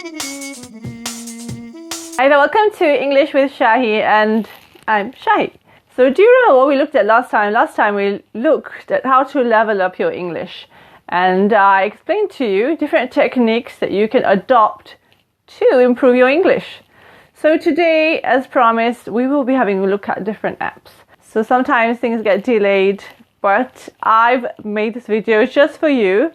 Hi there, welcome to English with Shahy, and I'm Shahy. So do you remember what we looked at last time? Last time we looked at how to level up your English, and I explained to you different techniques that you can adopt to improve your English. So today, as promised, we will be having a look at different apps. So sometimes things get delayed, but I've made this video just for you.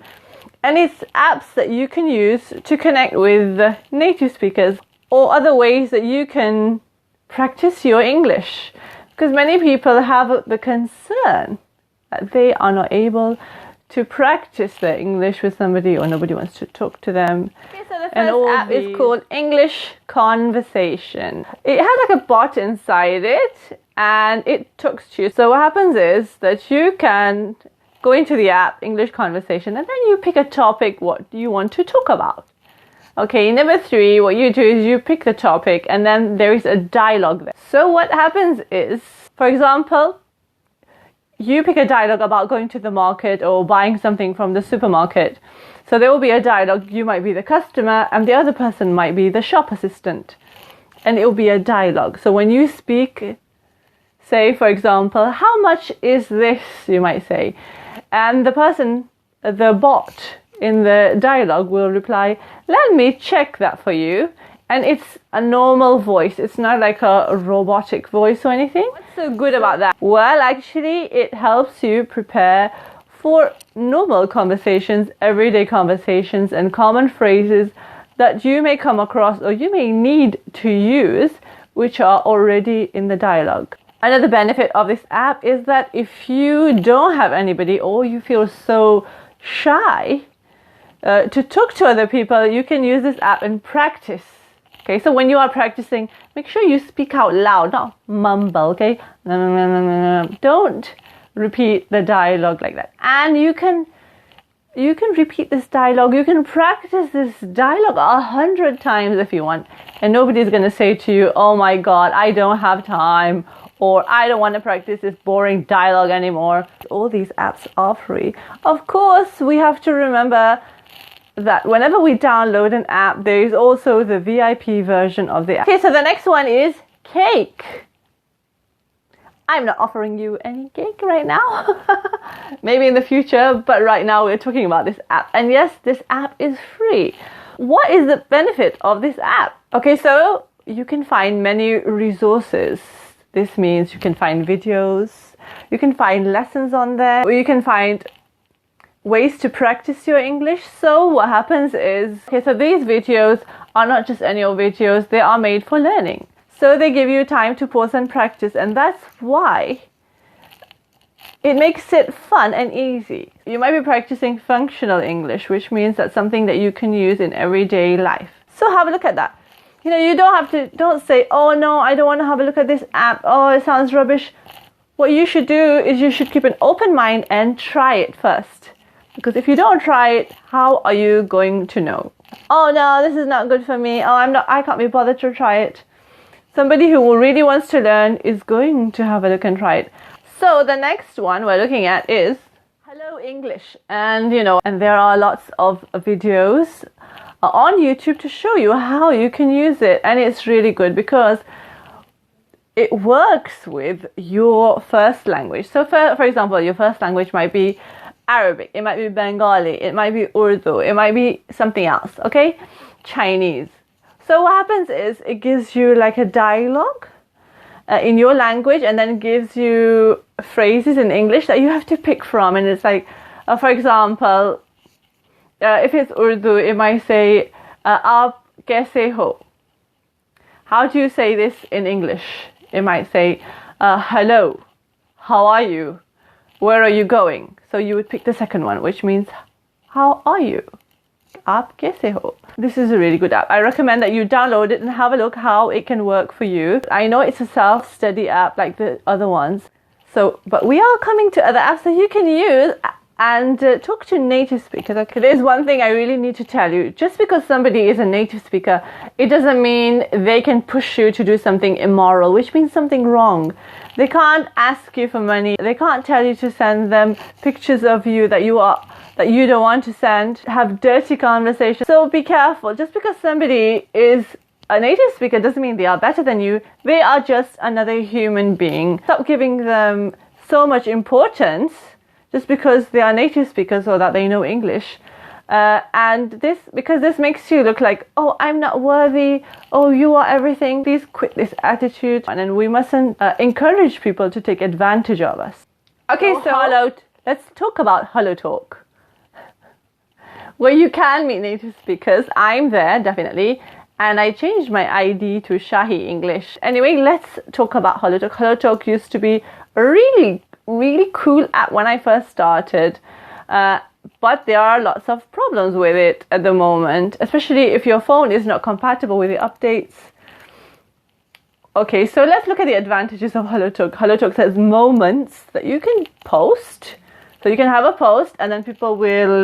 And it's apps that you can use to connect with native speakers or other ways that you can practice your English. Because many people have the concern that they are not able to practice their English with somebody, or nobody wants to talk to them. Okay, so the first app is called English Conversation. It has like a bot inside it and it talks to you. So what happens is that you can go into the app English Conversation and then you pick a topic what you want to talk about. Okay, number 3, what you do is you pick the topic and then there is a dialogue there. So what happens is, for example, you pick a dialogue about going to the market or buying something from the supermarket. So there will be a dialogue. You might be the customer and the other person might be the shop assistant. And it will be a dialogue. So when you speak, say, for example, how much is this, you might say. And the person, the bot in the dialogue will reply, let me check that for you. And it's a normal voice. It's not like a robotic voice or anything. What's so good about that? Well, actually, it helps you prepare for normal conversations, everyday conversations, and common phrases that you may come across or you may need to use, which are already in the dialogue. Another benefit of this app is that if you don't have anybody or you feel so shy to talk to other people, you can use this app and practice. Okay, so when you are practicing, make sure you speak out loud, not mumble, okay? Don't repeat the dialogue like that. And you can repeat this dialogue, you can practice this dialogue 100 times if you want. And nobody's going to say to you, oh my God, I don't have time, or I don't want to practice this boring dialogue anymore. All these apps are free. Of course, we have to remember that whenever we download an app, there is also the VIP version of the app. Okay, so the next one is cake. I'm not offering you any cake right now. Maybe in the future, but right now we're talking about this app. And yes, this app is free. What is the benefit of this app? Okay, so you can find many resources. This means you can find videos, you can find lessons on there, or you can find ways to practice your English. So what happens is, okay, so these videos are not just any old videos, they are made for learning. So they give you time to pause and practice, and that's why it makes it fun and easy. You might be practicing functional English, which means that's something that you can use in everyday life. So have a look at that. You know, you don't say, oh no, I don't want to have a look at this app. Oh, it sounds rubbish. What you should do is you should keep an open mind and try it first. Because if you don't try it, how are you going to know? Oh no, this is not good for me. Oh, I can't be bothered to try it. Somebody who really wants to learn is going to have a look and try it. So the next one we're looking at is Hello English. And there are lots of videos on YouTube to show you how you can use it. And it's really good because it works with your first language. So for example, your first language might be Arabic, it might be Bengali, it might be Urdu, it might be something else, okay? Chinese. So what happens is it gives you like a dialogue in your language and then gives you phrases in English that you have to pick from. And it's like, for example, if it's Urdu, it might say, aap kaise ho? How do you say this in English? It might say, hello, how are you? Where are you going? So you would pick the second one, which means, how are you? Aap kaise ho? This is a really good app. I recommend that you download it and have a look how it can work for you. I know it's a self-study app like the other ones. But we are coming to other apps that you can use and talk to native speakers. Okay, there's one thing I really need to tell you. Just because somebody is a native speaker, it doesn't mean they can push you to do something immoral, which means something wrong. They can't ask you for money. They can't tell you to send them pictures of you that you don't want to send, have dirty conversations. So be careful. Just because somebody is a native speaker doesn't mean they are better than you. They are just another human being. Stop giving them so much importance just because they are native speakers or that they know English. Because this makes you look like, oh, I'm not worthy, oh, you are everything. Please quit this attitude, and we mustn't encourage people to take advantage of us. Okay, so let's talk about HelloTalk, where you can meet native speakers. I'm there, definitely, and I changed my ID to Shahy English. Anyway, let's talk about HelloTalk. HelloTalk used to be a really, really cool app when I first started. But there are lots of problems with it at the moment, especially if your phone is not compatible with the updates. Okay, so let's look at the advantages of HelloTalk. HelloTalk says moments that you can post. So you can have a post and then people will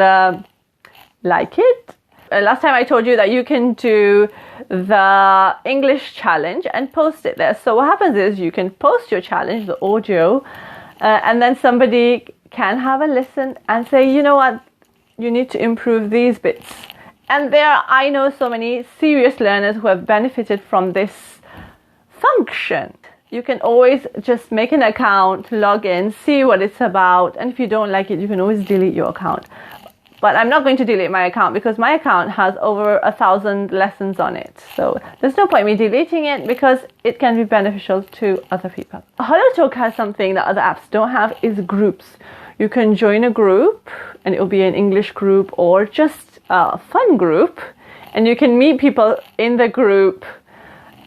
like it. Last time I told you that you can do the English challenge and post it there. So what happens is you can post your challenge, the audio, and then somebody can have a listen and say, you know what, you need to improve these bits. And I know so many serious learners who have benefited from this function. You can always just make an account, log in, see what it's about, and if you don't like it, you can always delete your account. But I'm not going to delete my account because my account has over 1,000 lessons on it. So there's no point me deleting it because it can be beneficial to other people. HelloTalk has something that other apps don't have, is groups. You can join a group and it will be an English group or just a fun group. And you can meet people in the group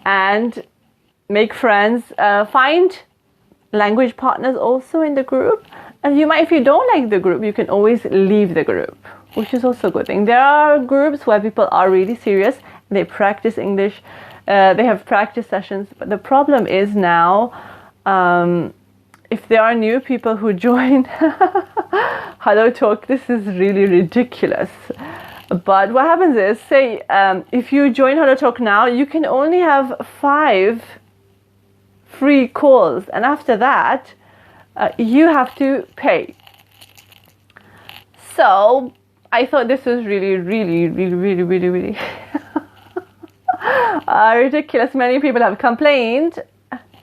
and make friends, find language partners also in the group. And you might, if you don't like the group, you can always leave the group, which is also a good thing. There are groups where people are really serious. They practice English. They have practice sessions. But the problem is now, if there are new people who join HelloTalk, this is really ridiculous. But what happens is, say, if you join HelloTalk now, you can only have 5 free calls. And after that, you have to pay. So I thought this was really ridiculous. Many people have complained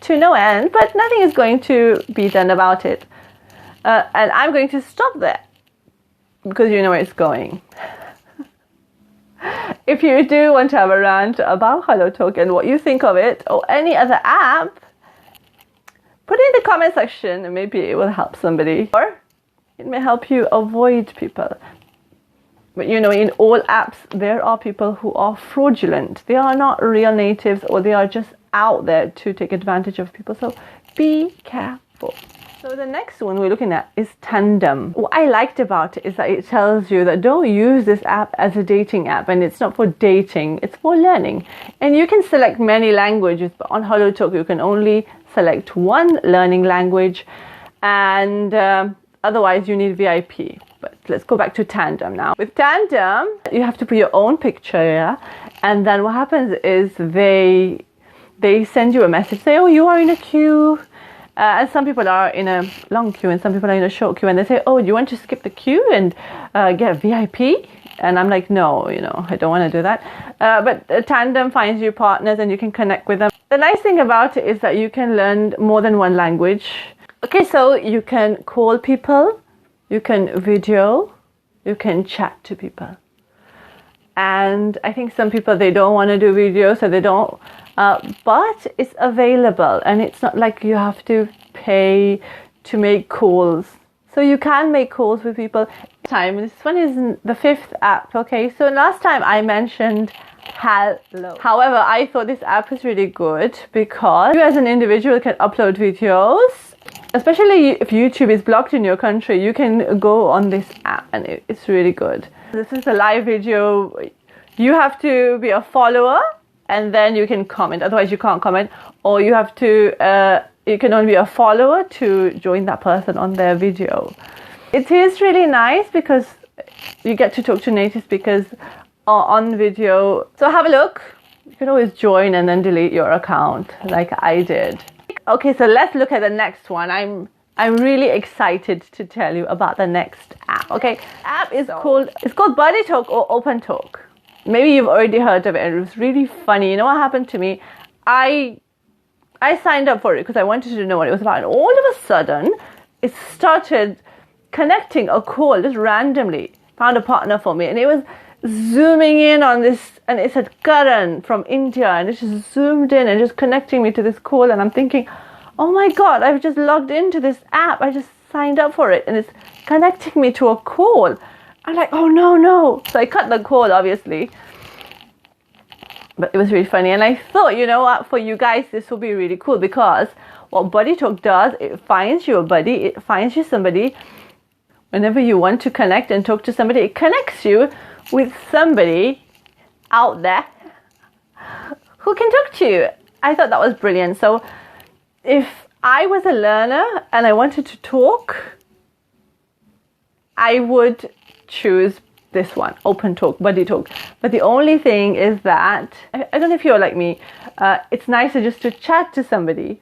to no end, but nothing is going to be done about it. And I'm going to stop there because you know where it's going. If you do want to have a rant about HelloTalk and what you think of it or any other app, put it in the comment section and maybe it will help somebody. Or it may help you avoid people. But you know, in all apps, there are people who are fraudulent. They are not real natives or they are just out there to take advantage of people. So be careful. So the next one we're looking at is Tandem. What I liked about it is that it tells you that don't use this app as a dating app, and it's not for dating, it's for learning. And you can select many languages, but on HelloTalk you can only select one learning language, and otherwise you need VIP. But let's go back to Tandem now. With Tandem, you have to put your own picture, yeah? And then what happens is they send you a message, say, oh, you are in a queue. And some people are in a long queue and some people are in a short queue, and they say, oh, do you want to skip the queue and get VIP? And I'm like, no, I don't want to do that. But Tandem finds you partners and you can connect with them. The nice thing about it is that you can learn more than one language. Okay, so you can call people, you can video, you can chat to people. And I think some people, they don't want to do video, so they don't. But it's available and it's not like you have to pay to make calls. So you can make calls with people. This one is the 5th app. Okay, so last time I mentioned Hallo. However, I thought this app is really good because you as an individual can upload videos. Especially if YouTube is blocked in your country, you can go on this app and it's really good. This is a live video. You have to be a follower and then you can comment, otherwise you can't comment, or you have to you can only be a follower to join that person on their video. It is really nice because you get to talk to native speakers on video. So have a look. You can always join and then delete your account like I did. Okay, so let's look at the next one. I'm really excited to tell you about the next app. Okay, app is called BuddyTalk or OpenTalk. Maybe you've already heard of it. It was really funny. You know what happened to me? I signed up for it because I wanted to know what it was about, and all of a sudden it started connecting a call just randomly. Found a partner for me, and it was zooming in on this, and it said Karan from India, and it just zoomed in and just connecting me to this call. And I'm thinking, oh my god, I've just logged into this app, I just signed up for it, and it's connecting me to a call. I'm like, oh no. So I cut the call, obviously, but it was really funny. And I thought, you know what, for you guys this will be really cool, because what BuddyTalk does, it finds you a buddy, it finds you somebody. Whenever you want to connect and talk to somebody, it connects you with somebody out there who can talk to you. I thought that was brilliant. So if I was a learner and I wanted to talk, I would choose this one, OpenTalk, BuddyTalk. But the only thing is that, I don't know if you're like me, it's nicer just to chat to somebody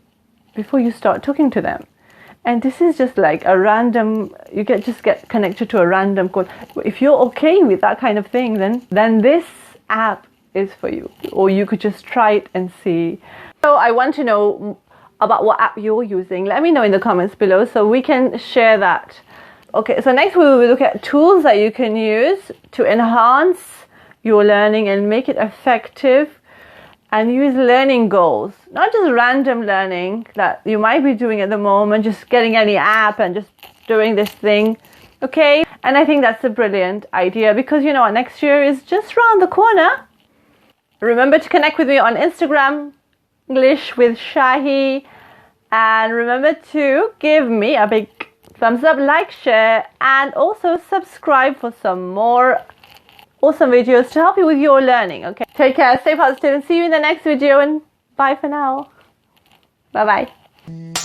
before you start talking to them. And this is just like a random, you just get connected to a random call. If you're okay with that kind of thing, then this app is for you. Or you could just try it and see. So I want to know about what app you're using. Let me know in the comments below so we can share that. Okay, so next we will look at tools that you can use to enhance your learning and make it effective, and use learning goals, not just random learning that you might be doing at the moment, just getting any app and just doing this thing, okay? And I think that's a brilliant idea, because you know what, next year is just around the corner. Remember to connect with me on Instagram, English with Shahy, and remember to give me a big thumbs up, like, share, and also subscribe for some more awesome videos to help you with your learning. Okay, take care, stay positive, and see you in the next video, and bye for now. Bye bye.